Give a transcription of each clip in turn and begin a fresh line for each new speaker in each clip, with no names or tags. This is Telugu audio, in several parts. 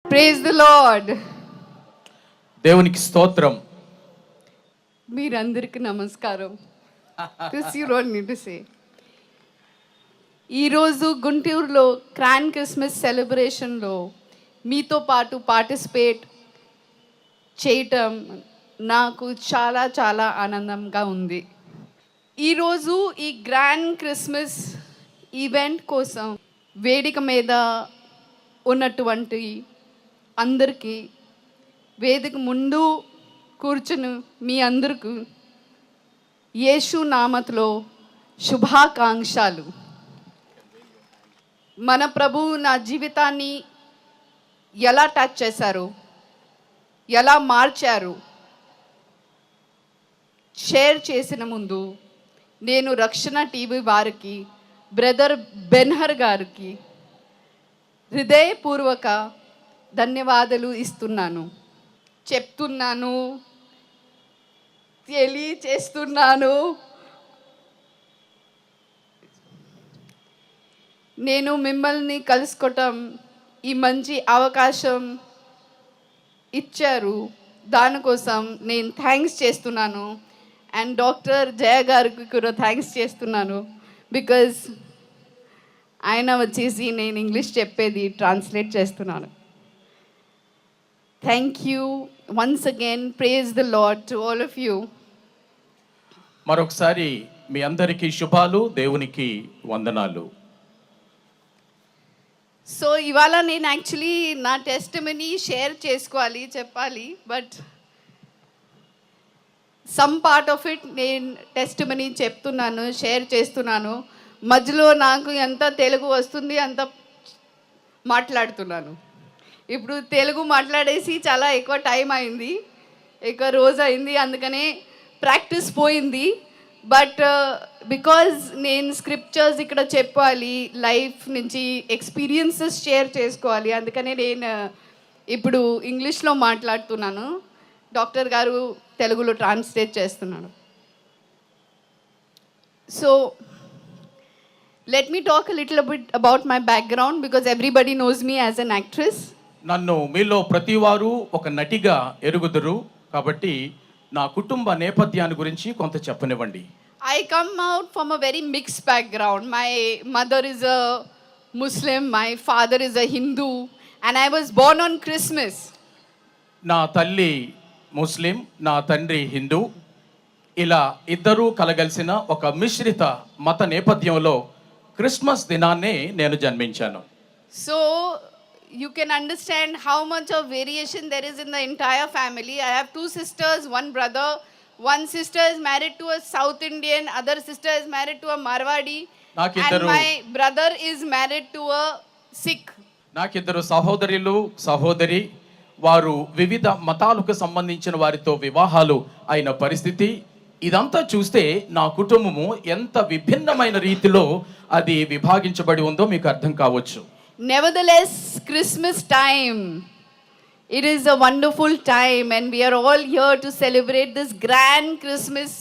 Praise the lord.
దేవునికి స్తోత్రం.
మీరందరికీ నమస్కారం. This you don't need to say. ఈరోజు గుంటూరులో గ్రాండ్ క్రిస్మస్ సెలబ్రేషన్లో మీతో పాటు పార్టిసిపేట్ చేయటం నాకు చాలా చాలా ఆనందంగా ఉంది. ఈరోజు ఈ గ్రాండ్ క్రిస్మస్ ఈవెంట్ కోసం వేదిక మీద ఉన్నటువంటి అందరికీ, వేదిక ముందు కూర్చుని మీ అందరికీ యేసు నామములో శుభాకాంక్షలు. మన ప్రభువు నా జీవితాన్ని ఎలా టచ్ చేశారు, ఎలా మార్చారు షేర్ చేసిన ముందు నేను రక్షణ టీవీ వారికి, బ్రదర్ బెన్హర్ గారికి హృదయపూర్వక ధన్యవాదాలు ఇస్తున్నాను, చెప్తున్నాను, తెలియచేస్తున్నాను. నేను మిమ్మల్ని కలుసుకోవటం ఈ మంచి అవకాశం ఇచ్చారు, దానికోసం నేను థ్యాంక్స్ చేస్తున్నాను. అండ్ డాక్టర్ జయ గారికి కూడా థ్యాంక్స్ చేస్తున్నాను. బికాజ్ ఆయన వచ్చేసి నేను ఇంగ్లీష్ చెప్పేది ట్రాన్స్లేట్ చేస్తున్నాను. Thank you once again. Praise the lord to all of you.
మరొకసారి మీ అందరికీ శుభాలు, దేవునికి వందనాలు.
సో ఇవాళ నేను యాక్చువల్లీ నా టెస్టిమనీ షేర్ చేసుకోవాలి, చెప్పాలి. But some part of it నేను టెస్టిమనీ చెప్తున్నాను, షేర్ చేస్తున్నాను. మధ్యలో నాకు ఎంత తెలుగు వస్తుంది అంత మాట్లాడుతున్నాను. ఇప్పుడు తెలుగు మాట్లాడేసి చాలా ఎక్కువ టైం అయింది, ఎక్కువ రోజు అయింది, అందుకనే ప్రాక్టీస్ పోయింది. బట్ బికాజ్ నేను స్క్రిప్చర్స్ ఇక్కడ చెప్పాలి, లైఫ్ నుంచి ఎక్స్పీరియన్సెస్ షేర్ చేసుకోవాలి, అందుకనే నేను ఇప్పుడు ఇంగ్లీష్లో మాట్లాడుతున్నాను. డాక్టర్ గారు తెలుగులో ట్రాన్స్లేట్ చేస్తున్నాడు. So let me talk a little bit about my background because everybody knows me as an actress.
నన్ను మీలో ప్రతివారు ఒక నటిగా ఎరుగుదురు, కాబట్టి నా కుటుంబ నేపథ్యాన్ని గురించి కొంత చెప్పనివ్వండి.
I come out from a very mixed background. My mother is a Muslim, my father is a Hindu, and I was born on Christmas.
నా తల్లి ముస్లిం, నా తండ్రి హిందూ, ఇలా ఇద్దరూ కలగలిసిన ఒక మిశ్రిత మత నేపథ్యంలో క్రిస్మస్ దినాన్నే నేను జన్మించాను.
So you can understand how much of variation there is in the entire family. I have two sisters, one brother. One sister is married to a South Indian, other sister is married to a Marwadi, and my brother is married to a Sikh.
నాకిద్దరు సహోదరులు, సహోదరి, వారు వివిధ మతాలకు సంబంధించిన వారితో వివాహాలు అయిన పరిస్థితి. ఇదంతా చూస్తే నా కుటుంబము ఎంత విభిన్నమైన రీతిలో అది విభాగించబడి ఉందో మీకు అర్థం కావచ్చు.
Nevertheless, Christmas time, it is a wonderful time and we are all here to celebrate this grand Christmas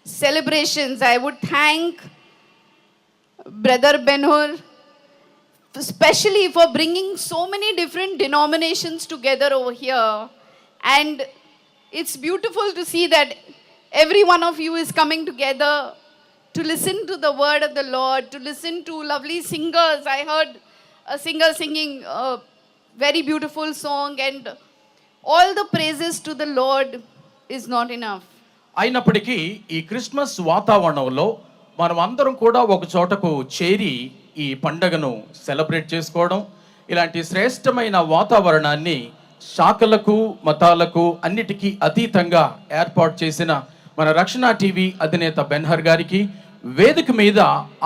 celebrations. I would thank Brother Benhur especially for bringing so many different denominations together over here, and it's beautiful to see that every one of you is coming together to listen to the word of the Lord, to listen to lovely singers. I heard a singer singing a very beautiful song, and all the praises to the Lord is not enough.
అయినప్పటికీ ఈ క్రిస్మస్ వాతావరణంలో మనం అందరం కూడా ఒక చోటకు చేరి ఈ పండగను సెలబ్రేట్ చేసుకోవడం, ఇలాంటి శ్రేష్టమైన వాతావరణాన్ని శాఖలకు, మతాలకు అన్నిటికీ అతీతంగా ఏర్పాటు చేసిన మన రక్షణ టీవీ అధినేత బెన్హర్ గారికి, వేదిక మీద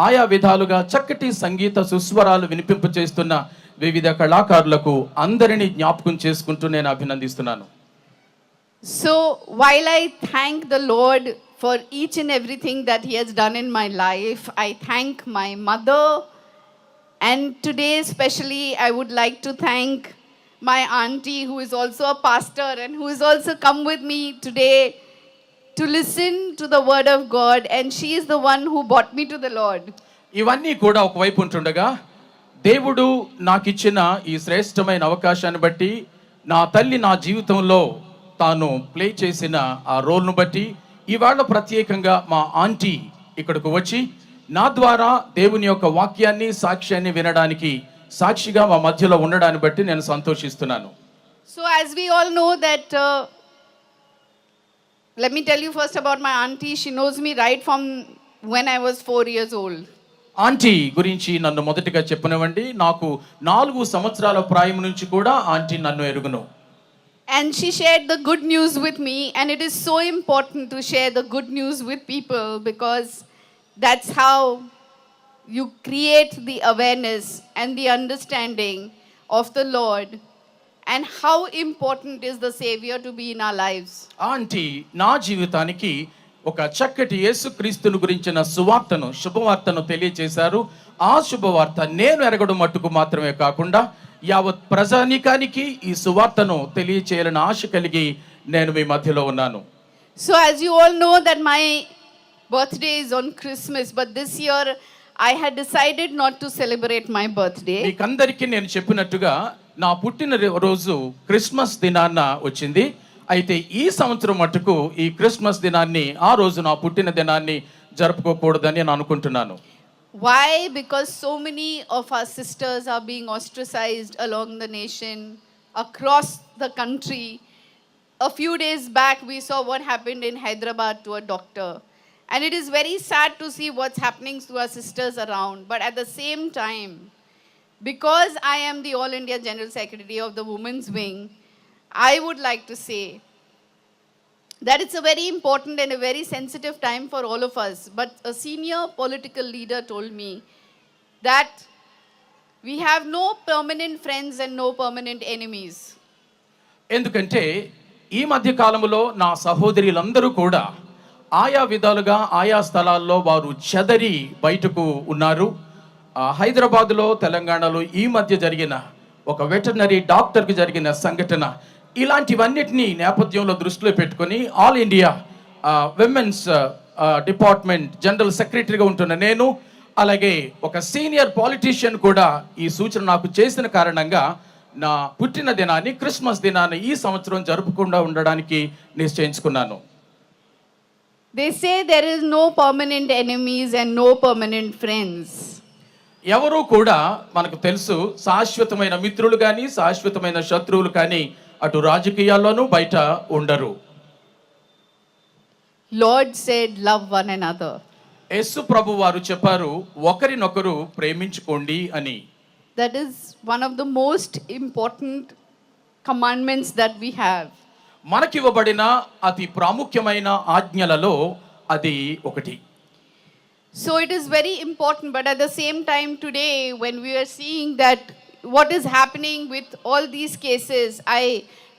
ఆయా విధాలుగా చక్కటి సంగీత సుస్వరాలు వినిపింప చేస్తున్న వివిధ కళాకారులకు అందరినీ జ్ఞాపకం చేసుకుంటూ నేను అభినందిస్తున్నాను.
So while I thank the Lord for each and everything that he has done in my life, I thank my mother, and today especially I would like to thank my auntie who is also a pastor and who has also come with me today to listen to the word of God, and she is the one who brought me to the Lord.
ఇవన్నీ కూడా ఒకవైపు ఉంటుండగా దేవుడు నాకిచ్చిన ఈ శ్రేష్టమైన అవకాశాన్ని బట్టి, నా తల్లి నా జీవితంలో తాను ప్లే చేసిన ఆ రోల్ను బట్టి, ఇవాళ ప్రత్యేకంగా మా ఆంటీ ఇక్కడికి వచ్చి నా ద్వారా దేవుని యొక్క వాక్యాన్ని సాక్ష్యాన్ని వినడానికి సాక్షిగా మా మధ్యలో ఉండడాన్ని బట్టి నేను సంతోషిస్తున్నాను.
So as we all know that, let me tell you first about my auntie. She knows me right from when I was 4 years old.
Aunty గురించి నన్ను మొదటిగా చెప్పనివ్వండి. నాకు 4 సంవత్సరాల ప్రాయం నుంచి కూడా ఆంటీ నన్ను ఎరుగును.
And she shared the good news with me, and it is so important to share the good news with people because that's how you create the awareness and the understanding of the Lord and how important is the Savior to be in our lives.
Aunty నా జీవితానికి ఒక చక్కటి యేసుక్రీస్తును గురించిన సువార్తను శుభవార్తను తెలియజేశారు. ఆ శుభవార్త నేను ఎరగడం మట్టుకు మాత్రమే కాకుండా యావత్ ప్రజానీకానికి ఈ సువార్తను తెలియచేయాలని ఆశ కలిగి నేను మీ మధ్యలో ఉన్నాను.
So as you all know that my birthday is on Christmas, but this year I had decided not to celebrate my birthday.
మీకందరికీ నేను చెప్పినట్టుగా నా పుట్టిన రోజు క్రిస్మస్ దినాన్న వచ్చింది. అయితే ఈ సంవత్సరం మటుకు ఈ క్రిస్మస్ దినాన్ని, ఆ రోజు నా పుట్టిన దినాన్ని జరుపుకోకూడదని నేను అనుకుంటున్నాను.
Why? Because so many of our sisters are being ostracized along the nation, across the country. A few days back, we saw what happened in Hyderabad to a doctor. And it is very sad to see what's happening to our sisters around. But at the same time, because I am the All India General Secretary of the Women's Wing, I would like to say that it's a very important and a very sensitive time for all of us. But a senior political leader told me that we have no permanent friends and no permanent enemies.
ఎందుకంటే ఈ మధ్య కాలంలో నా సహోదరులందరూ కూడా ఆయా విధాలుగా ఆయా స్థలాల్లో వారు చెదరి బయటకు ఉన్నారు. హైదరాబాదులో, తెలంగాణలో ఈ మధ్య జరిగిన ఒక వెటర్నరీ డాక్టర్కి జరిగిన సంఘటన, ఇలాంటివన్నిటినీ నేపథ్యంలో దృష్టిలో పెట్టుకొని all India women's department general సెక్రటరీగా ఉంటున్న నేను, అలాగే ఒక సీనియర్ పాలిటీషియన్ కూడా ఈ సూచన నాకు చేసిన కారణంగా నా పుట్టిన దినాన్ని, క్రిస్మస్ దినాన్ని ఈ సంవత్సరం జరుపుకుండా ఉండడానికి నిశ్చయించుకున్నాను.
They say there is no permanent enemies and no permanent friends.
ఎవరు కూడా మనకు తెలుసు శాశ్వతమైన మిత్రులు కానీ శాశ్వతమైన శత్రువులు కానీ అటు రాజకీయాల్లోనూ బయట ఉండరు.
Lord said, love one another.
యేసు ప్రభు వారు చెప్పారు, ఒకరినొకరు ప్రేమించుకోండి అని.
That is one of the most important commandments that we have.
మనకివ్వబడిన అతి ప్రాముఖ్యమైన ఆజ్ఞలలో అది ఒకటి.
So it is very important, but at the same time today when we are seeing that what is happening with all these cases, I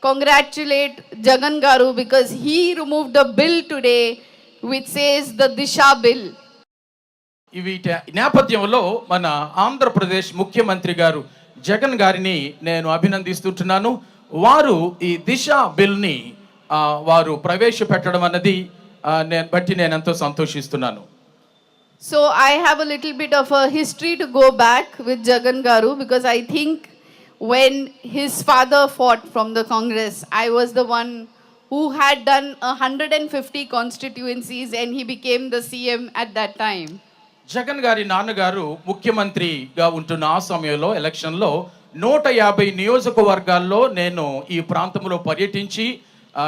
congratulate Jagan Garu because he removed a bill today which says the Disha bill.
వీటి నేపథ్యంలో మన ఆంధ్రప్రదేశ్ ముఖ్యమంత్రి గారు జగన్ గారిని నేను అభినందిస్తుంటున్నాను. వారు ఈ దిశ బిల్ని వారు ప్రవేశపెట్టడం అన్నది నేను ఎంతో సంతోషిస్తున్నాను.
So I have a little bit of a history to go back with Jagan Garu because I think when his father fought from the Congress, I was the one who had done 150 constituencies and he became the CM at that time.
Jagan గారి నాన్నగారు ముఖ్యమంత్రిగా ఉంటున్న ఆ సమయంలో ఎలక్షన్లో 150 నియోజకవర్గాల్లో నేను ఈ ప్రాంతంలో పర్యటించి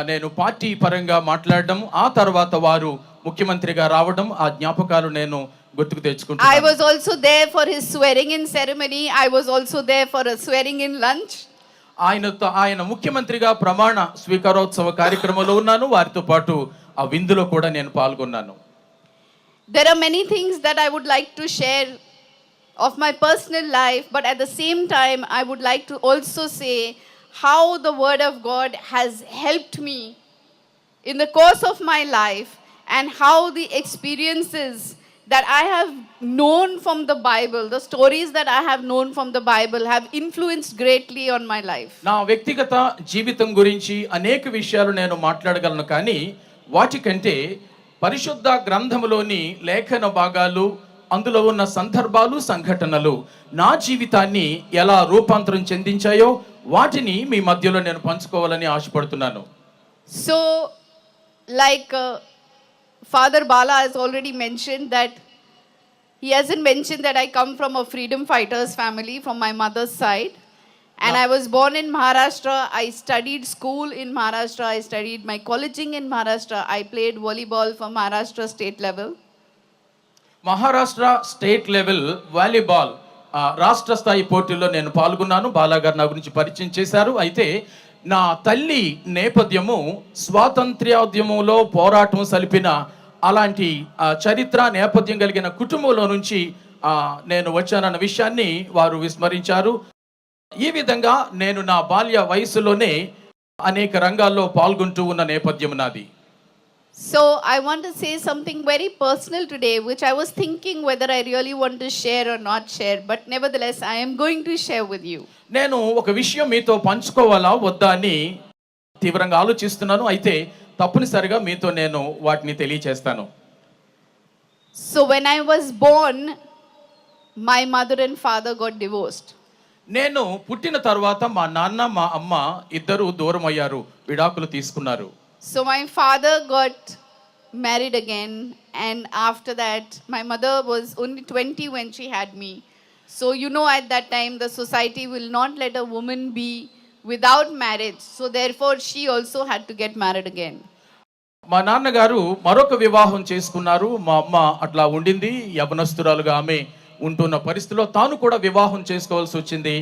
నేను పార్టీ పరంగా మాట్లాడడం, ఆ తర్వాత వారు ముఖ్యమంత్రిగా రావడం, ఆ జ్ఞాపకాలు నేను గుర్తుకు తెచ్చుకుంటున్నాను.
I was also there for his swearing in ceremony. I was also there for a swearing in lunch.
ఆయన ముఖ్యమంత్రిగా ప్రమాణ స్వీకారోత్సవ కార్యక్రమంలో ఉన్నాను. వారితో పాటు ఆ విందులో కూడా నేను పాల్గొన్నాను.
There are many things that I would like to share of my personal life, but at the same time I would like to also say how the word of God has helped me in the course of my life and how the experiences that I have known from the Bible, the stories that I have known from the Bible have influenced greatly on my life.
నా వ్యక్తిగత జీవితం గురించి అనేక విషయాలు నేను మాట్లాడగలను, కానీ వాటికంటే పరిశుద్ధ గ్రంథములోని లేఖన భాగాలు, అందులో ఉన్న సందర్భాలు సంఘటనలు నా జీవితాన్ని ఎలా రూపాంతరం చెందించాయో వాటిని మీ మధ్యలో నేను పంచుకోవాలని ఆశపడుతున్నాను.
So, like Father Bala has already mentioned that he hasn't mentioned that I come from a freedom fighters family from my mother's side. And I was born in Maharashtra. I studied school in Maharashtra. I studied my colleging in Maharashtra. I played volleyball for Maharashtra state level.
Maharashtra state level volleyball రాష్ట్ర స్థాయి పోటీల్లో నేను పాల్గొన్నాను. బాలాగారు నా గురించి పరిచయం చేశారు. అయితే నా తల్లి నేపథ్యము స్వాతంత్ర్యోద్యమంలో పోరాటం సలిపిన అలాంటి చరిత్ర నేపథ్యం కలిగిన కుటుంబంలో నుంచి నేను వచ్చానన్న విషయాన్ని వారు విస్మరించారు. ఈ విధంగా నేను నా బాల్య వయసులోనే అనేక రంగాల్లో పాల్గొంటూ ఉన్న నేపథ్యం నాది.
So I want to say something very personal today, which I was thinking whether I really want to share or not share, but nevertheless I am going to share with you.
నేను ఒక విషయం మీతో పంచుకోవాలా వద్దా అని తీవ్రంగా ఆలోచిస్తున్నాను. అయితే తప్పనిసరిగా మీతో నేను వాటిని తెలియచేస్తాను.
So when I was born, my mother and father got divorced.
నేను పుట్టిన తర్వాత మా నాన్న మా అమ్మ ఇద్దరు దూరం అయ్యారు, విడాకులు తీసుకున్నారు.
So my father got married again, and after that my mother was only 20 when she had me. So you know, at that time the society will not let a woman be without marriage. So therefore she also had to get married again.
మా నాన్నగారు మరొక వివాహం చేసుకున్నారు. మా అమ్మ అట్లా ఉండింది. యవనస్తురాలుగా ఆమె ఉంటున్న పరిస్థితిలో తాను కూడా వివాహం చేసుకోవాల్సి వచ్చింది.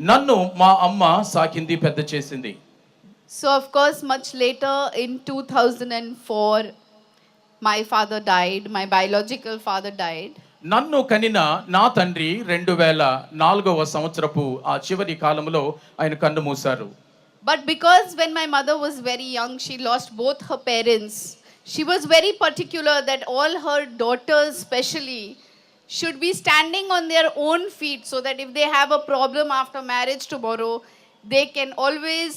నన్ను మా అమ్మ సాకింది, పెద్ద చేసింది.
So of course much later in 2004 my father died, my biological father died.
నన్ను కనిన నా తండ్రి 2004వ సంవత్సరపు ఆ చివరి కాలంలో ఆయన కన్ను మూశారు.
But because when my mother was very young, she lost both her parents. She was very particular that all her daughters especially should be standing on their own feet, so that if they have a problem after marriage tomorrow, they can always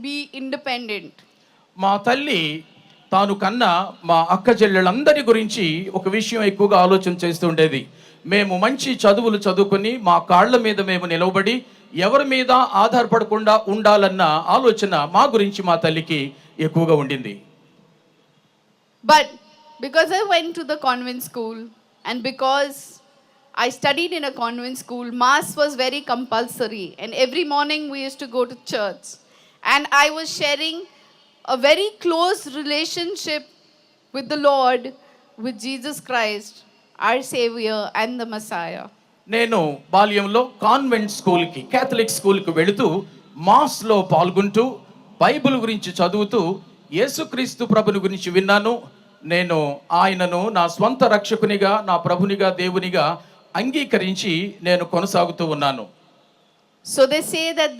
be independent.
మా తల్లి తాను కన్న మా అక్క చెల్లెళ్ళందరి గురించి ఒక విషయం ఎక్కువగా ఆలోచన చేస్తూ ఉండేది. మేము మంచి చదువులు చదువుకొని మా కాళ్ళ మీద మేము నిలవబడి ఎవరి మీద ఆధారపడకుండా ఉండాలన్న ఆలోచన మా గురించి మా తల్లికి ఎక్కువగా ఉండింది.
But because I went to the convent school, and because I studied in a convent school, mass was very compulsory, and every morning we used to go to church, and I was sharing a very close relationship with the Lord, with Jesus Christ, our Savior and the Messiah.
నేను బాల్యంలో కాన్వెంట్ స్కూల్కి, క్యాథలిక్ స్కూల్కి వెళుతూ మాస్లో పాల్గొంటూ బైబిల్ గురించి చదువుతూ యేసుక్రీస్తు ప్రభుని గురించి విన్నాను. నేను ఆయనను నా స్వంత రక్షకునిగా, నా ప్రభునిగా, దేవునిగా అంగీకరించి నేను కొనసాగుతూ ఉన్నాను.
So they say that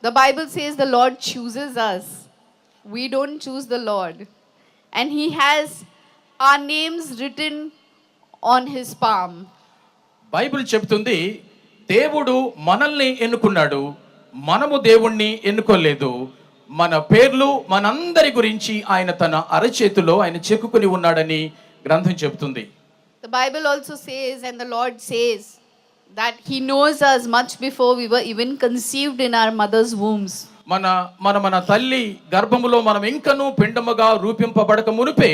the Bible says the Lord chooses us. We don't choose the Lord. And He has our names written on His palm.
Bible చెప్తుంది దేవుడు మనల్ని ఎన్నుకున్నాడు, మనము దేవుణ్ణి ఎన్నుకోలేదు. మన పేర్లు మనందరి గురించి ఆయన తన అరచేతిలో ఆయన చెక్కుకొని ఉన్నాడని గ్రంథం చెప్తుంది.
The Bible also says, and the Lord says, that He knows us much before we were even conceived in our mother's wombs.
మన తల్లి గర్భములో మనం ఇంకనూ పిండముగా రూపింపబడక మునిపే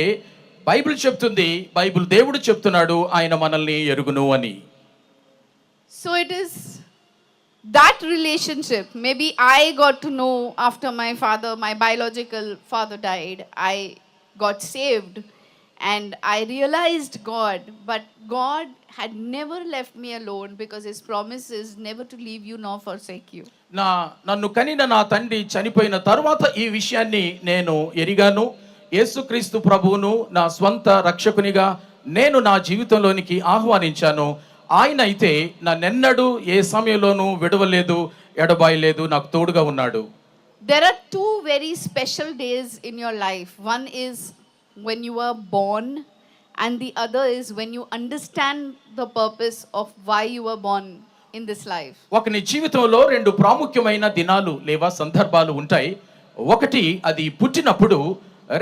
బైబిల్ చెప్తుంది, బైబిల్ దేవుడు చెప్తున్నాడు ఆయన మనల్ని ఎరుగును అని.
So it is that relationship. Maybe I got to know after my biological father died, I got saved and I realized God, but God had never left me alone, because His promise is never to leave you nor forsake you.
నన్ను కనిన నా తండ్రి చనిపోయిన తర్వాత ఈ విషయాన్ని నేను ఎరిగాను. యేసుక్రీస్తు ప్రభువును నా స్వంత రక్షకునిగా నేను నా జీవితంలోనికి ఆహ్వానించాను. ఆయన అయితే నన్నెన్నడూ ఏ సమయంలోనూ విడవలేదు, ఎడబాయలేదు, నాకు తోడుగా ఉన్నాడు.
There are two very special days in your life. One is when you are born, and the other is when you understand the purpose of why you were born in this life.
ఒకని జీవితంలో రెండు ప్రాముఖ్యమైన దినాలు లేవా సందర్భాలు ఉంటాయి. ఒకటి అది పుట్టినప్పుడు,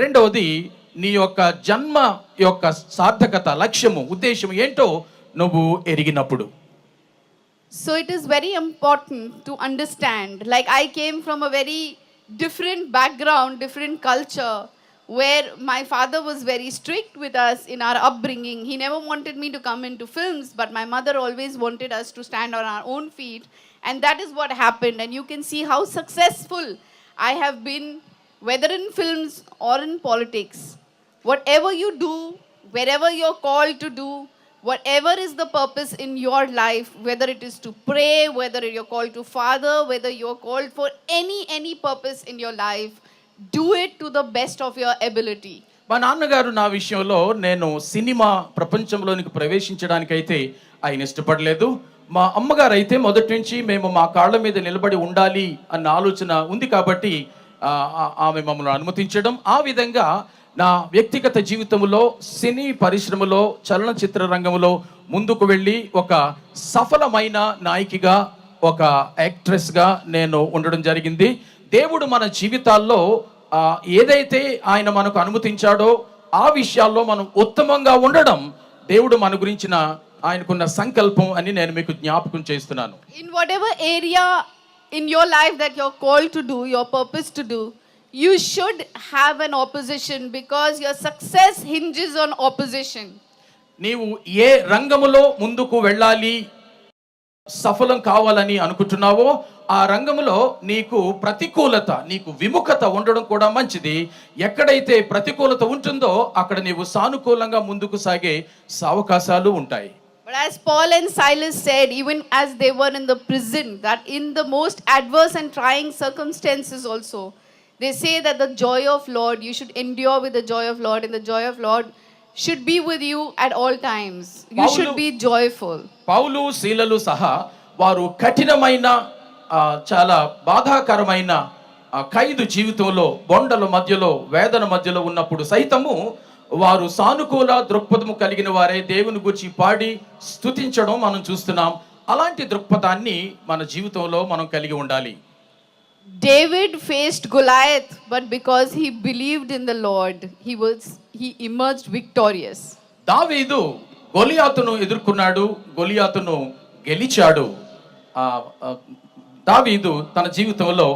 రెండవది నీ యొక్క జన్మ యొక్క సార్థకత, లక్ష్యము, ఉద్దేశం ఏంటో నువ్వు ఎరిగినప్పుడు.
So it is very important to understand. Like, I came from a very different background, different culture, where my father was very strict with us in our upbringing. He never wanted me to come into films, but my mother always wanted us to stand on our own feet. And that is what happened. And you can see how successful I have been, whether in films or in politics. Whatever you do, wherever you're called to do, whatever is the purpose in your life, whether it is to pray, whether you're called to father, whether you're called for any purpose in your life, do it to the best of your ability.
మా నాన్నగారు నా విషయంలో నేను సినిమా ప్రపంచంలోనికి ప్రవేశించడానికైతే ఆయన ఇష్టపడలేదు. మా అమ్మగారు అయితే మొదటి నుంచి మేము మా కాళ్ళ మీద నిలబడి ఉండాలి అన్న ఆలోచన ఉంది కాబట్టి ఆమె మమ్మల్ని అనుమతించడం, ఆ విధంగా నా వ్యక్తిగత జీవితంలో సినీ పరిశ్రమలో చలనచిత్ర రంగంలో ముందుకు వెళ్ళి ఒక సఫలమైన నాయికగా, ఒక యాక్ట్రెస్గా నేను ఉండడం జరిగింది. దేవుడు మన జీవితాల్లో ఏదైతే ఆయన మనకు అనుమతించాడో ఆ విషయాల్లో మనం ఉత్తమంగా ఉండడం దేవుడు మన గురించిన ఆయనకున్న సంకల్పం అని నేను మీకు జ్ఞాపకం చేస్తున్నాను.
In whatever area in your life that you're called to do, your purpose to do, you should have an opposition, because your success hinges on opposition.
నీవు ఏ రంగములో ముందుకు వెళ్ళాలి, సఫలం కావాలని అనుకుంటున్నావో ఆ రంగంలో నీకు ప్రతికూలత, నీకు విముఖత ఉండడం కూడా మంచిది. ఎక్కడైతే ప్రతికూలత ఉంటుందో అక్కడ నీవు సానుకూలంగా ముందుకు సాగే అవకాశాలు ఉంటాయి.
But as Paul and Silas said, even as they were in the prison, that in the most adverse and trying circumstances also, they say that the joy of Lord, you should endure with the joy of Lord, and the joy of Lord should be with you at all times. You should be joyful. పౌలు
శీలలు సహా వారు కఠినమైన చాలా బాధాకరమైన ఖైదు జీవితంలో, బొండల మధ్యలో, వేదన మధ్యలో ఉన్నప్పుడు సైతము వారు సానుకూల దృక్పథము కలిగిన వారే దేవుని గురించి పాడి స్తుతించడం మనం చూస్తున్నాం. అలాంటి దృక్పథాన్ని మన జీవితంలో మనం కలిగి ఉండాలి.
David faced Goliath, but because he believed in the Lord, he emerged victorious.
దావీదు గొలియాతును ఎదుర్కొన్నాడు, గొలియాతును గెలిచాడు. దావీదు తన జీవితంలో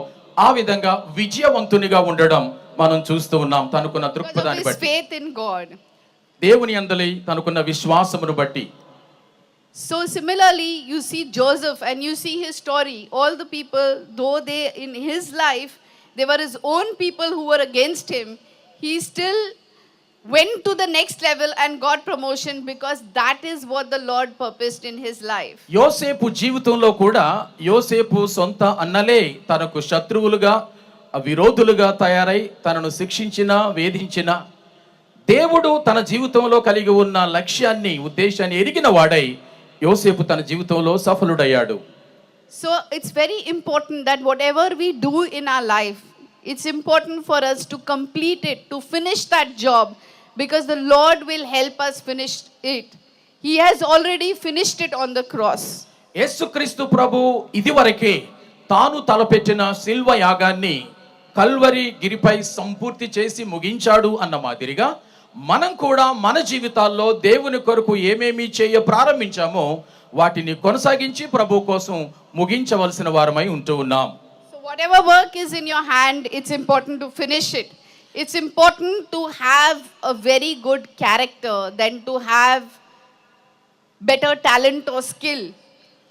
ఆ విధంగా విజయవంతునిగా ఉండడం మనం చూస్తూ ఉన్నాం. తనకున్న దృక్పథాన్ని బట్టి,
faith in God,
దేవుని యందలి తనకున్న విశ్వాసమును బట్టి.
So similarly, you see Joseph and you see his story. All the people, though they in his life, they were his own people who were against him, he still went to the next level and got promotion, because that is what the Lord purposed in his life.
యోసేపు జీవితంలో కూడా యోసేపు సొంత అన్నలే తనకు శత్రువులుగా, విరోధులుగా తయారై తనను శిక్షించిన, వేధించిన, దేవుడు తన జీవితంలో కలిగి ఉన్న లక్ష్యాన్ని, ఉద్దేశాన్ని ఎరిగిన వాడై యోసేపు తన జీవితంలో సఫలుడయ్యాడు.
So it's very important that whatever we do in our life, it's important for us to complete it, to finish that job, because the Lord will help us finish it. He has already finished it on the cross.
యేసుక్రీస్తు ప్రభు ఇదివరకే తాను తలపెట్టిన శిల్వ యాగాన్ని కల్వరి గిరిపై సంపూర్తి చేసి ముగించాడు అన్న మాదిరిగా మనం కూడా మన జీవితాల్లో దేవుని కొరకు ఏమేమి చేయ ప్రారంభించామో వాటిని కొనసాగించి ప్రభు కోసం ముగించవలసిన వారమై ఉంటూ ఉన్నాం.
So whatever work is in your hand, it's important to finish it. It's important to have a very good character than to have better talent or skill.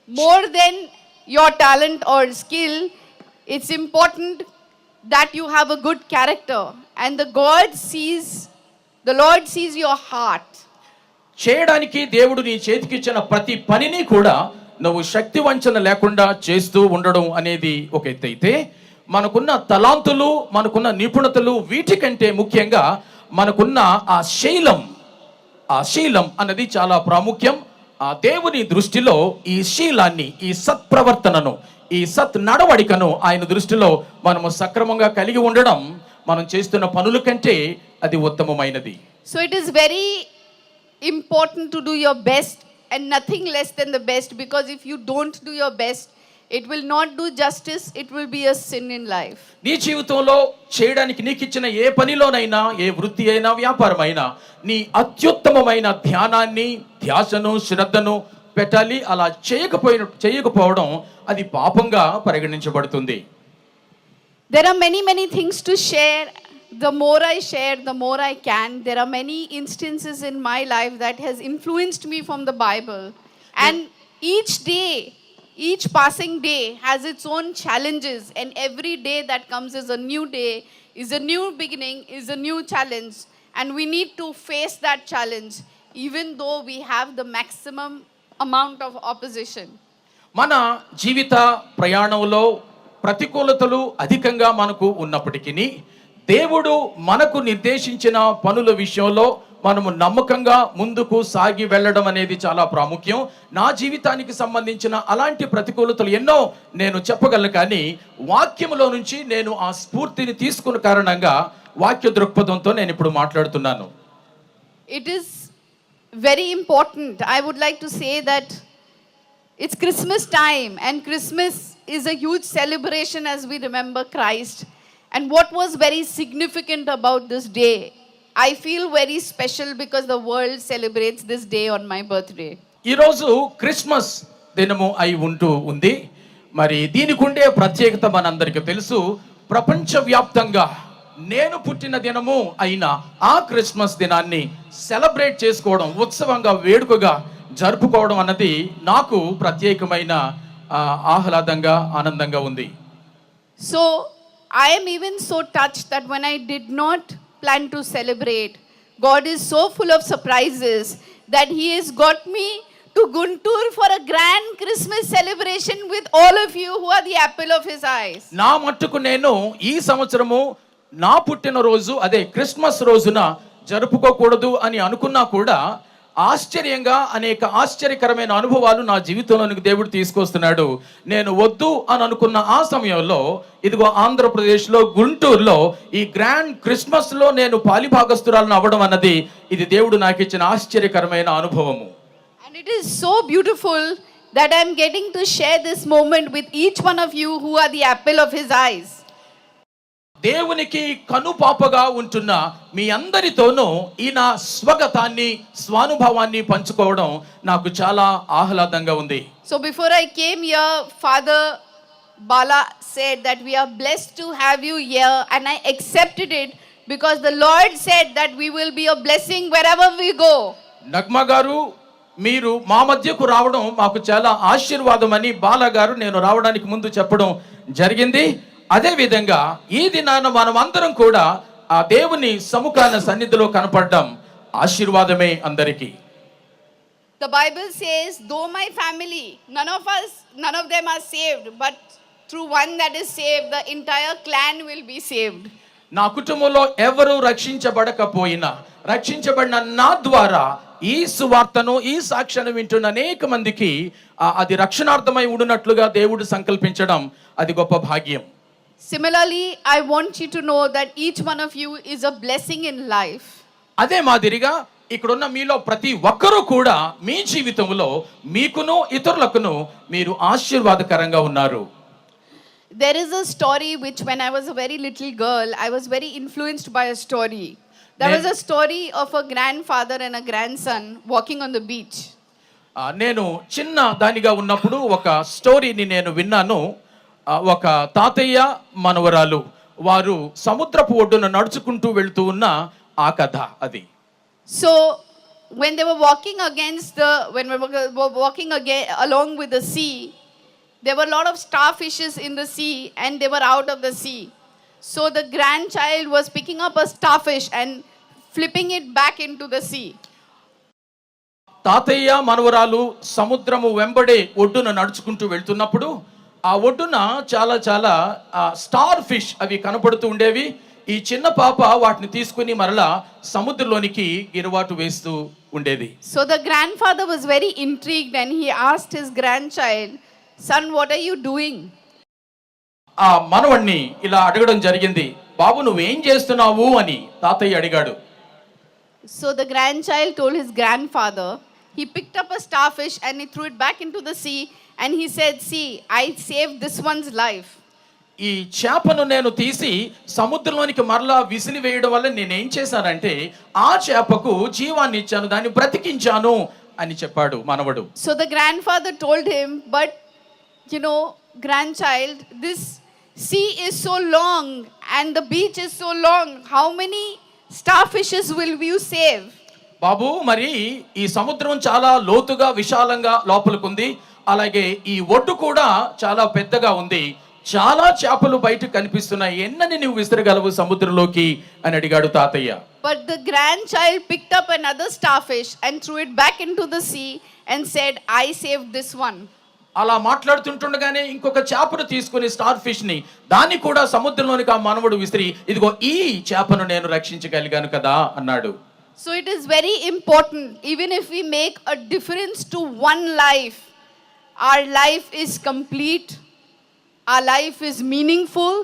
More than your talent or skill, it's important that you have a good character, and the Lord sees your heart.
చేయడానికి దేవుడు నీ చేతికిచ్చిన ప్రతి పనిని కూడా నువ్వు శక్తి వంచన లేకుండా చేస్తూ ఉండడం అనేది ఒక ఎత్తైతే, మనకున్న తలాంతులు, మనకున్న నిపుణతలు, వీటికంటే ముఖ్యంగా మనకున్న ఆ శీలం అన్నది చాలా ప్రాముఖ్యం. ఆ దేవుని దృష్టిలో ఈ శీలాన్ని, ఈ సత్ప్రవర్తనను, ఈ సత్ నడవడికను ఆయన దృష్టిలో మనము సక్రమంగా కలిగి ఉండడం మనం చేస్తున్న పనుల కంటే అది ఉత్తమమైనది.
So it is very important to do your best and nothing less than the best, because if you don't do your best, it will not do justice, it will be a sin in life.
నీ జీవితంలో చేయడానికి నీకు ఇచ్చిన ఏ పనిలోనైనా, ఏ వృత్తి అయినా, వ్యాపారమైనా నీ అత్యుత్తమమైన ధ్యానాన్ని, ధ్యాసను, శ్రద్ధను పెట్టాలి. అలా చేయకపోవడం అది పాపంగా పరిగణించబడుతుంది.
There are many things to share. The more I share, the more I can. There are many instances in my life that has influenced me from the Bible. And each day, each passing day has its own challenges. And every day that comes is a new day, is a new beginning, is a new challenge. And we need to face that challenge, even though we have the maximum amount of opposition.
మన జీవిత ప్రయాణంలో ప్రతికూలతలు అధికంగా మనకు ఉన్నప్పటికీ దేవుడు మనకు నిర్దేశించిన పనుల విషయంలో మనము నమ్మకంగా ముందుకు సాగి వెళ్ళడం అనేది చాలా ప్రాముఖ్యం. నా జీవితానికి సంబంధించిన అలాంటి ప్రతికూలతలు ఎన్నో నేను చెప్పగలను, కానీ వాక్యములో నుంచి నేను ఆ స్ఫూర్తిని తీసుకున్న కారణంగా వాక్య దృక్పథంతో నేను ఇప్పుడు మాట్లాడుతున్నాను.
It is very important. I would like to say that it's Christmas time, and Christmas is a huge celebration as we remember Christ. And what was very significant about this day? I feel very special because the world celebrates this day on my birthday.
ఈరోజు క్రిస్మస్ దినము అయి ఉంది. మరి దీనికి ఉండే ప్రత్యేకత మనందరికీ తెలుసు. ప్రపంచవ్యాప్తంగా నేను పుట్టిన దినము అయిన ఆ క్రిస్మస్ దినాన్ని సెలబ్రేట్ చేసుకోవడం, ఉత్సవంగా, వేడుకగా జరుపుకోవడం అన్నది నాకు ప్రత్యేకమైన ఆహ్లాదంగా, ఆనందంగా ఉంది.
So I am even so touched that when I did not plan to celebrate, God is so full of surprises that He has got me to Guntur for a grand Christmas celebration with all of you who are the apple of His eyes.
నా మట్టుకు నేను ఈ సంవత్సరము నా పుట్టినరోజు, అదే క్రిస్మస్ రోజున జరుపుకోకూడదు అని అనుకున్నా కూడా ఆశ్చర్యంగా అనేక ఆశ్చర్యకరమైన అనుభవాలు నా జీవితంలోనికి దేవుడు తీసుకొస్తున్నాడు. నేను వద్దు అని అనుకున్న ఆ సమయంలో ఇదిగో ఆంధ్రప్రదేశ్లో గుంటూరులో ఈ గ్రాండ్ క్రిస్మస్ లో నేను పాలిభాగస్తురాలను అవ్వడం అన్నది ఇది దేవుడు నాకు ఇచ్చిన ఆశ్చర్యకరమైన అనుభవము.
And it is so beautiful that I am getting to share this moment with each one of you who are the apple of His eyes.
దేవునికి కనుపాపగా ఉంటున్న మీ అందరితోనూ ఈ నా స్వగతాన్ని, స్వానుభవాన్ని పంచుకోవడం నాకు చాలా ఆహ్లాదంగా ఉంది.
So before I came here, Father Bala said that we are blessed to have you here, and I accepted it because the Lord said that we will be a blessing wherever we go.
Nagma గారు, మీరు మా మధ్యకు రావడం మాకు చాలా ఆశీర్వాదం అని బాలా గారు నేను రావడానికి ముందు చెప్పడం జరిగింది. అదే విధంగా ఈ దినాన మనం అందరం కూడా ఆ దేవుని సముఖాన సన్నిధిలో కనపడడం ఆశీర్వాదమే అందరికీ.
The Bible says, though my family, none of them are saved, but through one that is saved, the entire clan will be saved.
నా కుటుంబంలో ఎవరు రక్షించబడకపోయినా, రక్షించబడిన నా ద్వారా ఈ సువార్తను, ఈ సాక్ష్యాన్ని వింటున్న అనేక మందికి అది రక్షణార్థమై ఉండునట్లుగా దేవుడు సంకల్పించడం అది గొప్ప భాగ్యం.
Similarly, I want you to know that each one of you is a blessing in life.
అదే మాదిరిగా ఇక్కడున్న మీలో ప్రతి ఒక్కరూ కూడా మీ జీవితంలో మీకును ఇతరులకును మీరు ఆశీర్వాదకరంగా ఉన్నారు.
There is a story which when I was a very little girl, I was very influenced by a story. There was a story of a grandfather and a grandson walking on the beach.
నేను చిన్న దానిగా ఉన్నప్పుడు ఒక స్టోరీని నేను విన్నాను. ఒక తాతయ్య, మనవరాలు వారు సముద్రపు ఒడ్డున నడుచుకుంటూ వెళ్తూ ఉన్న ఆ కథ అది.
So when they were walking along with the sea, there were a lot of starfishes in the sea and they were out of the sea. So the grandchild was picking up a starfish and flipping it back into the sea.
తాతయ్య, మనవరాలు సముద్రము వెంబడే ఒడ్డున నడుచుకుంటూ వెళ్తున్నప్పుడు ఆ ఒడ్డున చాలా చాలా స్టార్ ఫిష్ అవి కనపడుతూ ఉండేవి. ఈ చిన్న పాప వాటిని తీసుకుని మరలా సముద్రంలోనికి గిరువాటు వేస్తూ ఉండేది.
So the grandfather was very intrigued and he asked his grandchild, "Son, what are you doing?"
ఆ మనవణ్ణి ఇలా అడగడం జరిగింది. బాబు, నువ్వేం చేస్తున్నావు అని తాతయ్య అడిగాడు.
So the grandchild told his grandfather, he picked up a starfish and he threw it back into the sea and he said, see, I saved this one's life.
ఈ చేపను నేను తీసి సముద్రంలోనికి మరలా విసిలివేయడం వల్ల నేనేం చేశానంటే ఆ చేపకు జీవాన్ని ఇచ్చాను, దాన్ని బ్రతికించాను అని చెప్పాడు మనవడు.
So the grandfather told him, but grandchild, this sea is so long and the beach is so long. How many starfishes will you save?
బాబు, మరి ఈ సముద్రం చాలా లోతుగా విశాలంగా లోపలికుంది, అలాగే ఈ ఒడ్డు కూడా చాలా పెద్దగా ఉంది, చాలా చేపలు బయట కనిపిస్తున్నాయి, ఎన్నని నువ్వు విసరగలవు సముద్రంలోకి అని అడిగాడు తాతయ్య.
But the grandchild picked up another starfish and threw it back into the sea and said, I saved this one.
అలా మాట్లాడుతుంటుండగానే ఇంకొక చేపను తీసుకుని స్టార్ ఫిష్ ని దాన్ని కూడా సముద్రంలోనికి ఆ మానవుడు విసిరి, ఇదిగో ఈ చేపను నేను రక్షించగలిగాను కదా అన్నాడు.
So it is very important, even if we make a difference to one life, our life is complete, our life is meaningful,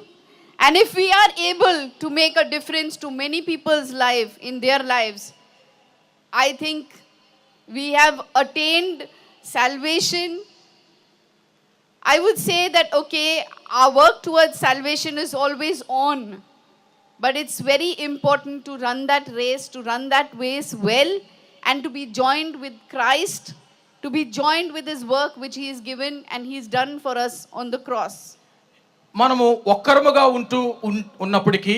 and if we are able to make a difference to many people's life in their lives, I think we have attained salvation. I would say that, okay, our work towards salvation is always on, but it's very important to run that race, to run that race well, and to be joined with Christ, to be joined with his work which he has given and he's done for us on the cross.
మనము ఒక్కరముగా ఉన్నప్పటికీ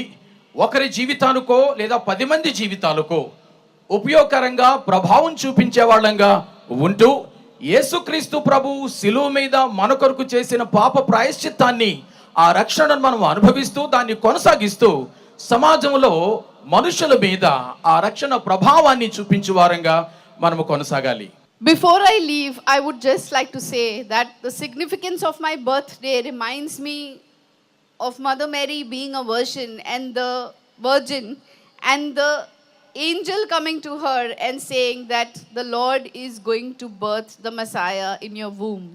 ఒకరి జీవితానికో లేదా 10 మంది జీవితాలకో ఉపయోగకరంగా ప్రభావం చూపించే వాళ్ళంగా ఉంటూ యేసుక్రీస్తు ప్రభు శిలువ మీద మన కొరకు చేసిన పాప ప్రాయశ్చిత్తాన్ని, ఆ రక్షణను మనం అనుభవిస్తూ దాన్ని కొనసాగిస్తూ సమాజంలో మనుషుల మీద ఆ రక్షణ ప్రభావాన్ని చూపించే వారంగా మనము కొనసాగాలి.
Before I leave, I would just like to say that the significance of my birthday reminds me of Mother Mary being a virgin and the angel coming to her and saying that the Lord is going to birth the Messiah in your womb.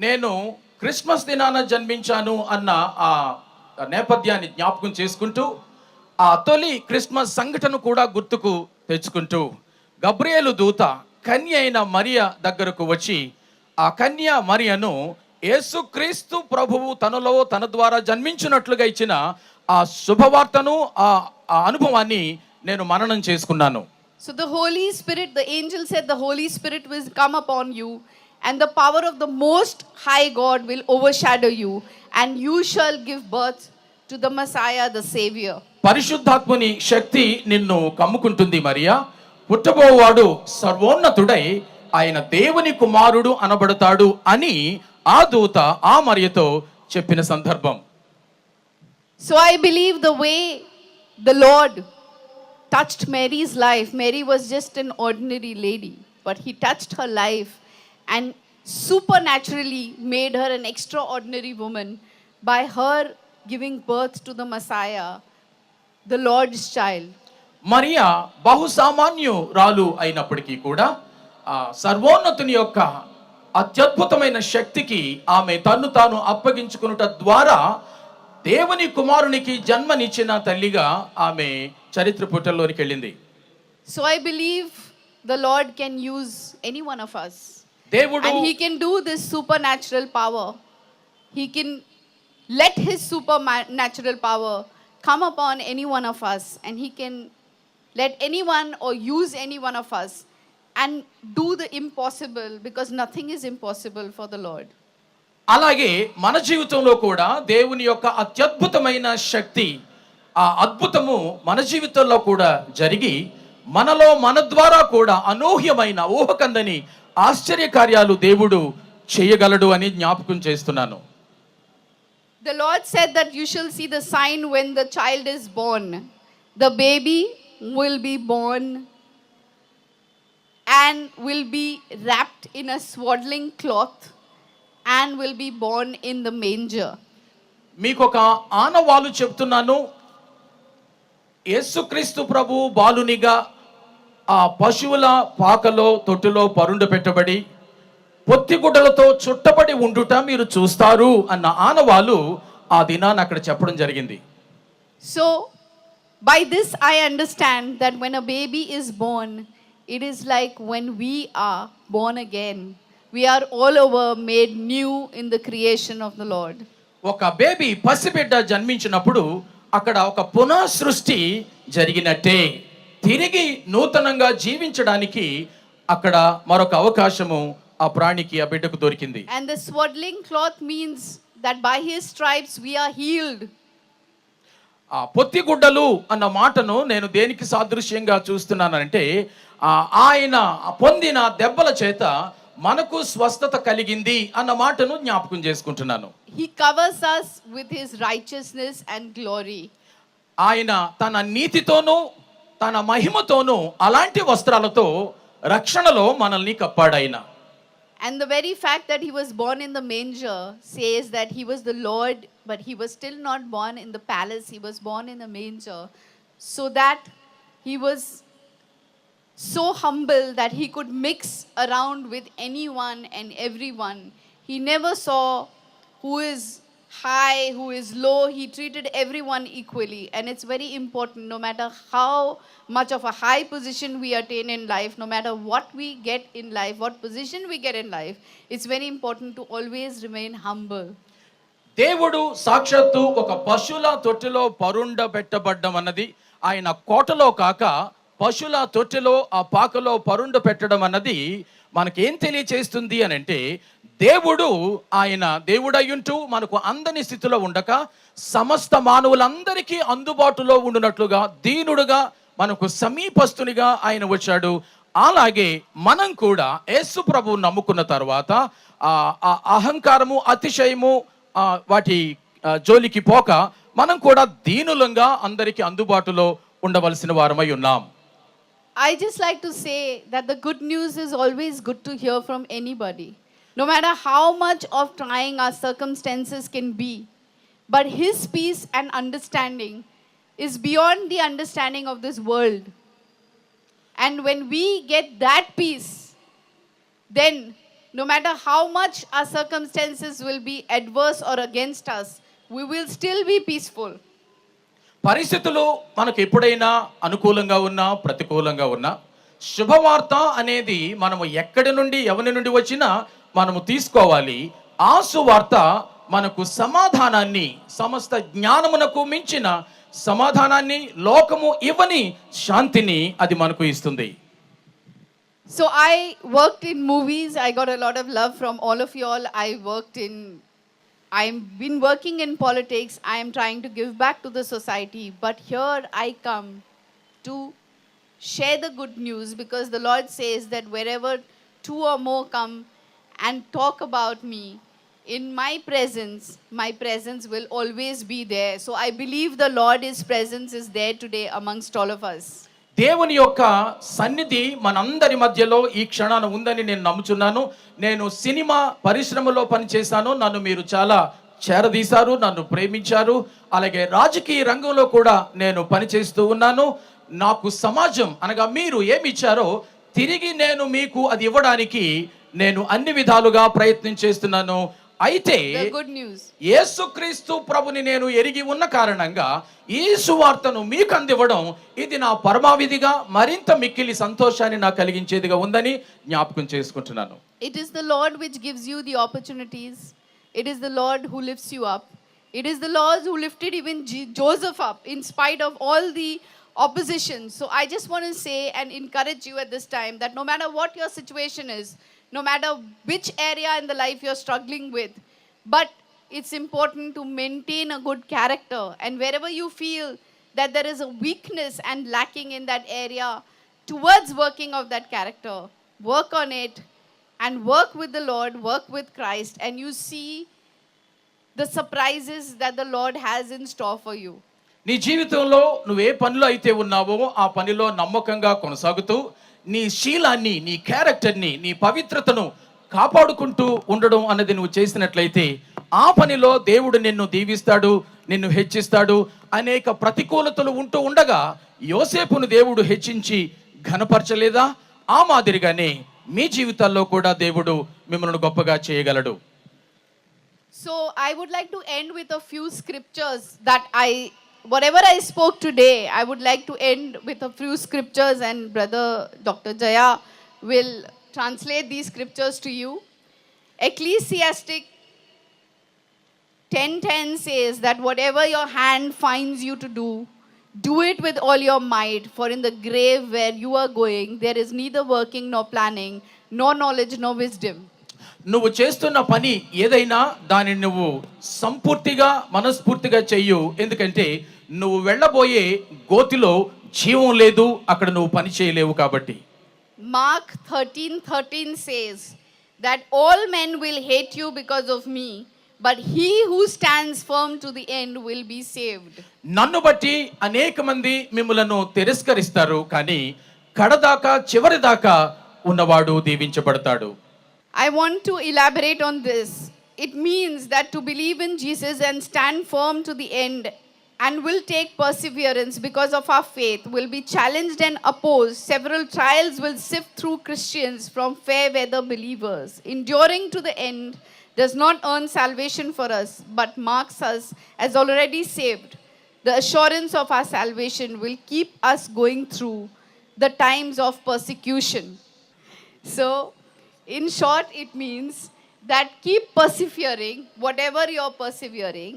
నేను క్రిస్మస్ దినాన జన్మించాను అన్న ఆ నేపథ్యాన్ని జ్ఞాపకం చేసుకుంటూ ఆ తొలి క్రిస్మస్ సంఘటన కూడా గుర్తుకు తెచ్చుకుంటూ గబ్రియేలు దూత కన్య అయిన మరియ దగ్గరకు వచ్చి ఆ కన్య మరియను యేసుక్రీస్తు ప్రభువు తనలో తన ద్వారా జన్మించినట్లుగా ఇచ్చిన ఆ శుభవార్తను ఆ అనుభవాన్ని నేను మననం చేసుకున్నాను.
So the Holy Spirit, the angel said the Holy Spirit will come upon you and the power of the most high God will overshadow you and you shall give birth to the Messiah, the Savior.
పరిశుద్ధాత్మని శక్తి నిన్ను కమ్ముకుంటుంది మరియా, పుట్టబోవాడు సర్వోన్నతుడై ఆయన దేవుని కుమారుడు అనబడతాడు అని ఆ దూత ఆ మరియతో చెప్పిన సందర్భం.
So I believe the way the Lord touched Mary's life, Mary was just an ordinary lady, but he touched her life and supernaturally made her an extraordinary woman by her giving birth to the Messiah, the Lord's child.
Mariya బహుసామాన్యురాలు అయినప్పటికీ కూడా ఆ సర్వోన్నతుని యొక్క అత్యద్భుతమైన శక్తికి ఆమె తన్ను తాను అప్పగించుకునుట ద్వారా దేవుని కుమారునికి జన్మనిచ్చిన తల్లిగా ఆమె చరిత్ర పుటల్లోనికి వెళ్ళింది.
So I believe the Lord can use any one of us.
దేవుడు
And he can do this supernatural power. He can let his supernatural power come upon any one of us, and he can let anyone or use any one of us and do the impossible, because nothing is impossible for the Lord.
అలాగే మన జీవితంలో కూడా దేవుని యొక్క అత్యద్భుతమైన శక్తి, ఆ అద్భుతము మన జీవితంలో కూడా జరిగి మనలో మన ద్వారా కూడా అనూహ్యమైన ఊహకందని ఆశ్చర్య కార్యాలు దేవుడు చేయగలడు అని జ్ఞాపకం చేస్తున్నాను.
The Lord said that you shall see the sign when the child is born. The baby will be born and will be wrapped in a swaddling cloth and will be born in the manger.
మీకు ఒక ఆనవాలు చెప్తున్నాను. యేసుక్రీస్తు ప్రభు బాలునిగా ఆ పశువుల పాకలో తొట్టులో పరుండ పెట్టబడి పొత్తిగుడ్డలతో చుట్టబడి ఉండుట మీరు చూస్తారు అన్న ఆనవాలు ఆ దినాన్ని అక్కడ చెప్పడం జరిగింది.
So by this I understand that when a baby is born, it is like when we are born again. we are all over made new in the creation of the Lord.
ఒక బేబీ పసిబిడ్డ జన్మించినప్పుడు అక్కడ ఒక పునః సృష్టి జరిగినట్టే, తిరిగి నూతనంగా జీవించడానికి అక్కడ మరొక అవకాశము ఆ ప్రాణికి, ఆ బిడ్డకు దొరికింది.
And the swaddling cloth means that by his stripes we are healed.
ఆ పొత్తిగుడ్డలు అన్న మాటను నేను దేనికి సాదృశ్యంగా చూస్తున్నానంటే, ఆయన పొందిన దెబ్బల చేత మనకు స్వస్థత కలిగింది అన్న మాటను జ్ఞాపకం చేసుకుంటున్నాను.
He covers us with his righteousness and glory.
ఆయన తన నీతితోనూ తన మహిమతోనూ అలాంటి వస్త్రాలతో రక్షణలో మనల్ని కప్పాడాయన.
And the very fact that he was born in the manger says that he was the Lord, but he was still not born in the palace. He was born in the manger, so that he was so humble that he could mix around with anyone and everyone. He never saw who is high, who is low. He treated everyone equally. And it's very important, no matter how much of a high position we attain in life, no matter what we get in life, what position we get in life, it's very important to always remain humble.
దేవుడు సాక్షాత్తు ఒక పశువుల తొట్టిలో పరుండబెట్టబడ్డం అన్నది, ఆయన కోటలో కాక పశువుల తొట్టిలో ఆ పాకలో పరుండ పెట్టడం అన్నది మనకేం తెలియచేస్తుంది అని అంటే, దేవుడు ఆయన దేవుడయ్యుంటూ మనకు అందని స్థితిలో ఉండక సమస్త మానవులందరికీ అందుబాటులో ఉండునట్లుగా దీనుడుగా మనకు సమీపస్తునిగా ఆయన వచ్చాడు. అలాగే మనం కూడా యేసు ప్రభువు నమ్ముకున్న తర్వాత ఆ అహంకారము, అతిశయము వాటి జోలికి పోక మనం కూడా దీనులంగా అందరికీ అందుబాటులో ఉండవలసిన వారమై ఉన్నాం.
I just like to say that the good news is always good to hear from anybody, no matter how much of trying our circumstances can be. But his peace and understanding is beyond the understanding of this world. And when we get that peace, then no matter how much our circumstances will be adverse or against us, we will still be peaceful.
పరిస్థితులు మనకు ఎప్పుడైనా అనుకూలంగా ఉన్నా ప్రతికూలంగా ఉన్నా శుభవార్త అనేది మనము ఎక్కడి నుండి ఎవరి నుండి వచ్చినా మనము తీసుకోవాలి. ఆ సువార్త మనకు సమాధానాన్ని, సమస్త జ్ఞానమునకు మించిన సమాధానాన్ని, లోకము ఇవ్వని శాంతిని అది మనకు ఇస్తుంది.
So I worked in movies. I got a lot of love from all of you all. I've been working in politics. I am trying to give back to the society. But here I come to share the good news, because the Lord says that wherever two or more come and talk about me, in my presence will always be there. So I believe the Lord's presence is there today amongst all of us.
దేవుని యొక్క సన్నిధి మనందరి మధ్యలో ఈ క్షణాన ఉందని నేను నమ్ముచున్నాను. నేను సినిమా పరిశ్రమలో పనిచేశాను, నన్ను మీరు చాలా చేరదీశారు, నన్ను ప్రేమించారు. అలాగే రాజకీయ రంగంలో కూడా నేను పనిచేస్తూ ఉన్నాను. నాకు సమాజం అనగా మీరు ఏమి ఇచ్చారో తిరిగి నేను మీకు అది ఇవ్వడానికి నేను అన్ని విధాలుగా ప్రయత్నం చేస్తున్నాను. అయితే యేసుక్రీస్తు ప్రభుని నేను ఎరిగి ఉన్న కారణంగా ఈ సువార్తను మీకు అందివ్వడం ఇది నా పరమావిధిగా మరింత మిక్కిలి సంతోషాన్ని నాకు కలిగించేదిగా ఉందని జ్ఞాపకం చేసుకుంటున్నాను.
It is the Lord which gives you the opportunities. It is the Lord who lifts you up. It is the Lord who lifted even Joseph up in spite of all the opposition. So I just want to say and encourage you at this time that no matter what your situation is, no matter which area in the life you're struggling with, but it's important to maintain a good character. And wherever you feel that there is a weakness and lacking in that area, towards working of that character, work on it and work with the Lord, work with Christ, and you see the surprises that the Lord has in store for you.
నీ జీవితంలో నువ్వు ఏ పనిలో అయితే ఉన్నావో ఆ పనిలో నమ్మకంగా కొనసాగుతూ నీ శీలాన్ని, నీ క్యారెక్టర్ని, నీ పవిత్రతను కాపాడుకుంటూ ఉండడం అన్నది నువ్వు చేసినట్లయితే ఆ పనిలో దేవుడు నిన్ను దీవిస్తాడు, నిన్ను హెచ్చిస్తాడు. అనేక ప్రతికూలతలు ఉంటూ ఉండగా యోసేపును దేవుడు హెచ్చించి ఘనపరచలేదా? ఆ మాదిరిగానే మీ జీవితాల్లో కూడా దేవుడు మిమ్మల్ని గొప్పగా చేయగలడు.
So I would like to end with a few scriptures that whatever I spoke today, I would like to end with a few scriptures, and brother Dr. Jaya will translate these scriptures to you. Ecclesiastic 10:10 says that whatever your hand finds you to do it with all your might, for in the grave where you are going, there is neither working nor planning, nor knowledge nor wisdom.
నువ్వు చేస్తున్న పని ఏదైనా దానిని నువ్వు సంపూర్తిగా మనస్ఫూర్తిగా చెయ్యు, ఎందుకంటే నువ్వు వెళ్ళబోయే గోతిలో జీవం లేదు, అక్కడ నువ్వు పని చేయలేవు కాబట్టి.
Mark 13:13 says that all men will hate you because of me, but he who stands firm to the end will be saved.
నన్ను బట్టి అనేక మంది మిమ్ములను తిరస్కరిస్తారు, కానీ కడదాకా చివరి దాకా ఉన్నవాడు దీవించబడతాడు.
I want to elaborate on this. It means that to believe in Jesus and stand firm to the end and will take perseverance because of our faith, will be challenged and opposed. Several trials will sift through Christians from fair weather believers. Enduring to the end does not earn salvation for us, but marks us as already saved. The assurance of our salvation will keep us going through the times of persecution. So, in short, it means that keep persevering, whatever you're persevering,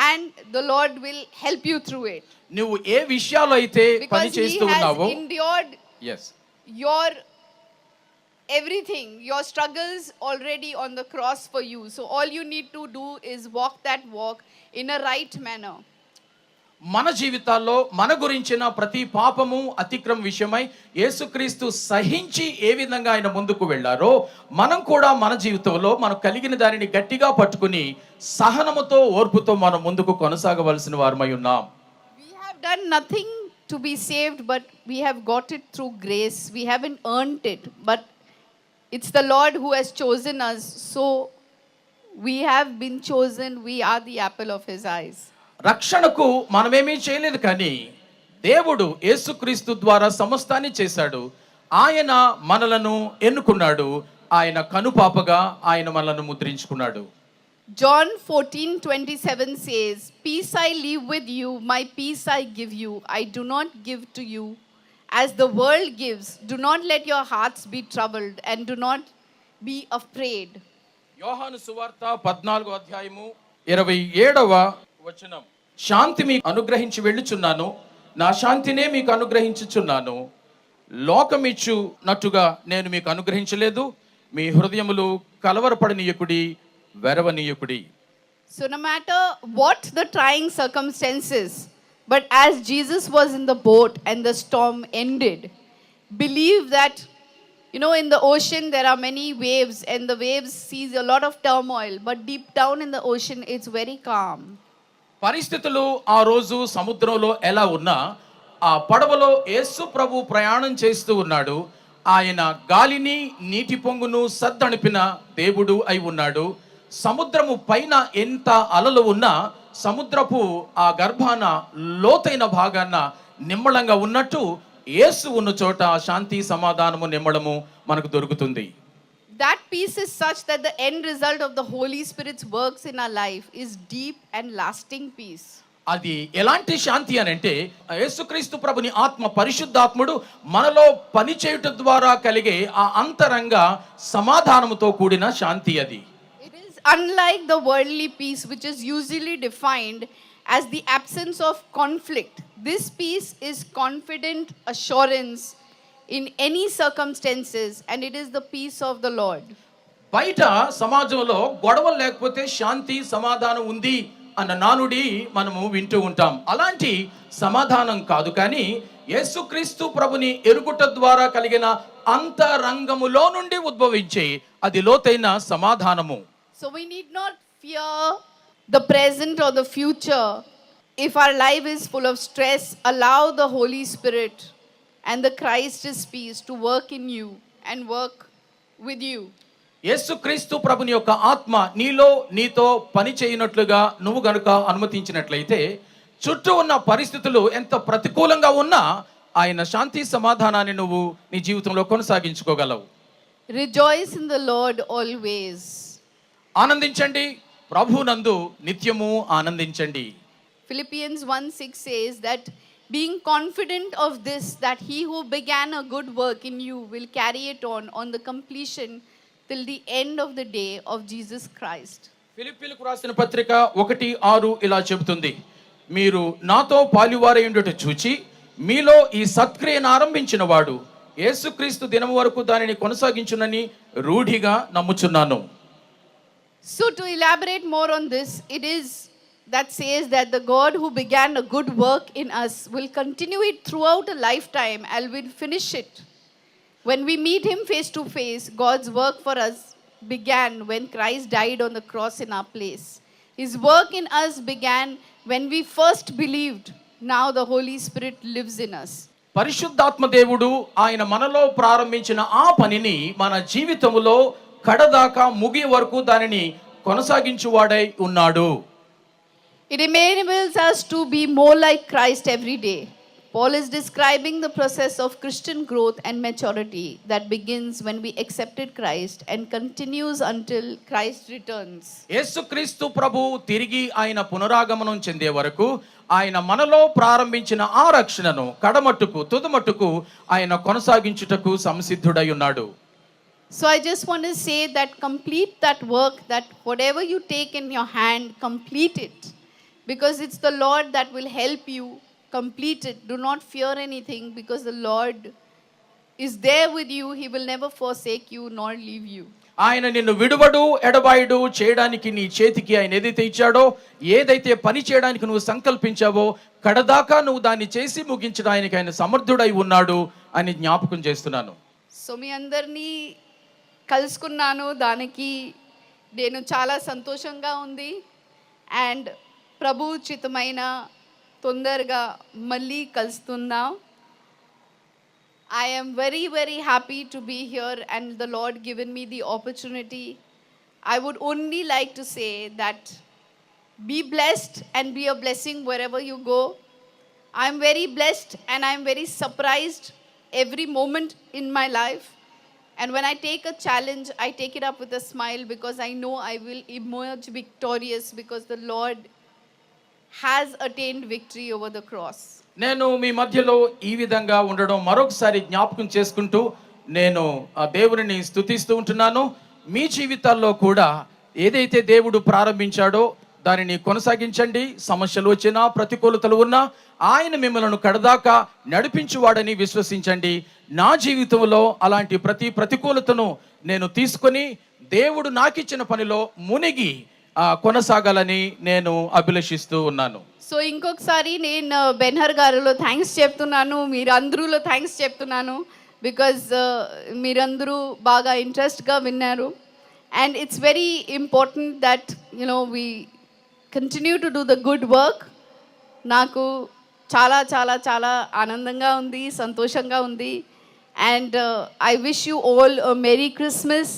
and the Lord will help you through it.
నువ్వు ఏ విషయాలు అయితే పని
Because He
చేస్తూ
has
ఉన్నావో,
endured
yes,
your everything, your struggles already on the cross for you. So all you need to do is walk that walk in a right manner.
మన జీవితాల్లో మన గురించిన ప్రతి పాపము అతిక్రమ విషయమై యేసుక్రీస్తు సహించి ఏ విధంగా ఆయన ముందుకు వెళ్ళారో, మనం కూడా మన జీవితంలో మనం కలిగిన దానిని గట్టిగా పట్టుకుని సహనముతో ఓర్పుతో మనం ముందుకు కొనసాగవలసిన వారమై ఉన్నాం.
We have done nothing to be saved, but we have got it through grace. We haven't earned it, but it's the Lord who has chosen us. So we have been chosen. We are the apple of His eyes.
రక్షణకు మనమేమీ చేయలేదు, కానీ దేవుడు యేసుక్రీస్తు ద్వారా సమస్తాన్ని చేశాడు. ఆయన మనలను ఎన్నుకున్నాడు, ఆయన కనుపాపగా ఆయన మనలను ముద్రించుకున్నాడు.
John 14:27 says, "Peace I leave with you, my peace I give you. I do not give to you as the world gives. Do not let your hearts be troubled and do not be afraid."
యోహాను సువార్త 14వ అధ్యాయము 27వ వచనం. శాంతి మీకు అనుగ్రహించి వెళ్ళుచున్నాను, నా శాంతినే మీకు అనుగ్రహించుచున్నాను. లోకమిచ్చునట్టుగా నేను మీకు అనుగ్రహించలేదు. మీ హృదయములు కలవరపడనీయకుడి, వెరవనీయకుడి.
So no matter what the trying circumstances, but as Jesus was in the boat and the storm ended, believe that, in the ocean there are many waves and the waves sees a lot of turmoil, but deep down in the ocean it's very calm.
పరిస్థితులు ఆ రోజు సముద్రంలో ఎలా ఉన్నా, ఆ పడవలో యేసు ప్రభు ప్రయాణం చేస్తూ ఉన్నాడు. ఆయన గాలిని నీటి పొంగును సద్దణిపిన దేవుడు అయి ఉన్నాడు. సముద్రము పైన ఎంత అలలు ఉన్నా సముద్రపు ఆ గర్భాన లోతైన భాగాన నిమ్మళంగా ఉన్నట్టు యేసు ఉన్న చోట శాంతి సమాధానము నిమ్మళము మనకు దొరుకుతుంది.
That peace is such that the end result of the Holy Spirit's works in our life is deep and lasting peace.
అది ఎలాంటి శాంతి అని అంటే, యేసుక్రీస్తు ప్రభుని ఆత్మ పరిశుద్ధాత్ముడు మనలో పని చేయుట ద్వారా కలిగే ఆ అంతరంగ సమాధానముతో కూడిన శాంతి అది.
It is unlike the worldly peace, which is usually defined as the absence of conflict. This peace is confident assurance in any circumstances, and it is the peace of the Lord.
బయట సమాజంలో గొడవలు లేకపోతే శాంతి సమాధానం ఉంది అన్న నానుడి మనము వింటూ ఉంటాం. అలాంటి సమాధానం కాదు, కానీ యేసుక్రీస్తు ప్రభుని ఎరుగుట ద్వారా కలిగిన అంతరంగములో నుండి ఉద్భవించే అది లోతైన సమాధానము.
So we need not fear the present or the future. If our life is full of stress, allow the Holy Spirit and the Christ's peace to work in you and work with you.
యేసుక్రీస్తు ప్రభుని యొక్క ఆత్మ నీలో నీతో పని చేయనట్లుగా నువ్వు గనుక అనుమతించినట్లయితే, చుట్టూ ఉన్న పరిస్థితులు ఎంత ప్రతికూలంగా ఉన్నా ఆయన శాంతి సమాధానాన్ని నువ్వు నీ జీవితంలో కొనసాగించుకోగలవు.
Rejoice in the Lord always.
ఆనందించండి, ప్రభువునందు నిత్యము ఆనందించండి.
Philippians 1:6 says that being confident of this, that he who began a good work in you will carry it on the completion till the end of the day of Jesus Christ.
ఫిలిప్పీలకు రాసిన పత్రిక 1:6 ఇలా చెబుతుంది, మీరు నాతో పాలువారయుండుట చూచి మీలో ఈ సత్క్రియను ఆరంభించిన వాడు యేసుక్రీస్తు దినం వరకు దానిని కొనసాగించునని రూఢిగా నమ్ముచున్నాను.
So to elaborate more on this, it is that says that the God who began a good work in us will continue it throughout a lifetime and will finish it. When we meet him face to face, God's work for us began when Christ died on the cross in our place. His work in us began when we first believed. Now the Holy Spirit lives in us.
పరిశుద్ధాత్మ దేవుడు ఆయన మనలో ప్రారంభించిన ఆ పనిని మన జీవితంలో కడదాకా ముగి వరకు దానిని కొనసాగించువాడై ఉన్నాడు.
It enables us to be more like Christ every day. Paul is describing the process of Christian growth and maturity that begins when we accepted Christ and continues until Christ returns.
యేసుక్రీస్తు ప్రభు తిరిగి ఆయన పునరాగమనం చెందే వరకు ఆయన మనలో ప్రారంభించిన ఆ రక్షణను కడమట్టుకు తుదమట్టుకు ఆయన కొనసాగించుటకు సంసిద్ధుడై ఉన్నాడు.
So I just want to say that complete that work, that whatever you take in your hand, complete it. Because it's the Lord that will help you complete it. Do not fear anything because the Lord is there with you. He will never forsake you nor leave you.
ఆయన నిన్ను విడువడు ఎడబాయుడు చేయడానికి నీ చేతికి ఆయన ఏదైతే ఇచ్చాడో, ఏదైతే పని చేయడానికి నువ్వు సంకల్పించావో కడదాకా నువ్వు దాన్ని చేసి ముగించడానికి ఆయన సమర్థుడై ఉన్నాడు అని జ్ఞాపకం చేస్తున్నాను.
సో మీ అందరినీ కలుసుకున్నాను, దానికి నేను చాలా సంతోషంగా ఉంది. అండ్ ప్రభు ఉచితమైన తొందరగా మళ్ళీ కలుస్తున్నాం. I am very, very happy to be here and the Lord given me the opportunity. I would only like to say that be blessed and be a blessing wherever you go. I am very blessed and I am very surprised every moment in my life. And when I take a challenge, I take it up with a smile because I know I will emerge victorious because the Lord has attained victory over the cross.
నేను మీ మధ్యలో ఈ విధంగా ఉండడం మరొకసారి జ్ఞాపకం చేసుకుంటూ నేను ఆ దేవుని స్తుతిస్తూ ఉంటున్నాను. మీ జీవితాల్లో కూడా ఏదైతే దేవుడు ప్రారంభించాడో దానిని కొనసాగించండి. సమస్యలు వచ్చినా ప్రతికూలతలు ఉన్నా ఆయన మిమ్మల్ని కడదాకా నడిపించువాడని విశ్వసించండి. నా జీవితంలో అలాంటి ప్రతికూలతను నేను తీసుకొని దేవుడు నాకిచ్చిన పనిలో మునిగి కొనసాగాలని నేను అభిలషిస్తూ ఉన్నాను.
సో ఇంకొకసారి నేను బెన్హర్ గారిలో థ్యాంక్స్ చెప్తున్నాను, మీరందరూలో థ్యాంక్స్ చెప్తున్నాను. బికాజ్ మీరందరూ బాగా ఇంట్రెస్ట్గా విన్నారు. And it's very important that we continue to do the good work. నాకు చాలా చాలా చాలా ఆనందంగా ఉంది, సంతోషంగా ఉంది. And I wish you all a merry Christmas.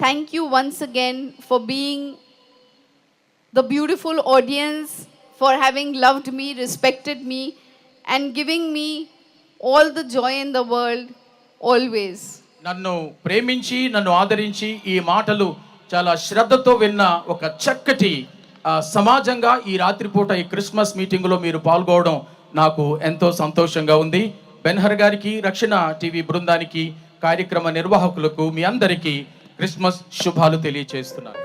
Thank you once again for being the beautiful audience, for having loved me, respected me, and giving me all the joy in the world always.
నన్ను ప్రేమించి నన్ను ఆదరించి ఈ మాటలు చాలా శ్రద్ధతో విన్న ఒక చక్కటి సమాజంగా ఈ రాత్రిపూట ఈ క్రిస్మస్ మీటింగ్లో మీరు పాల్గొనడం నాకు ఎంతో సంతోషంగా ఉంది. బెన్హర్ గారికి, రక్షణ టీవీ బృందానికి, కార్యక్రమ నిర్వాహకులకు మీ అందరికీ క్రిస్మస్ శుభాలు తెలియజేస్తున్నాను.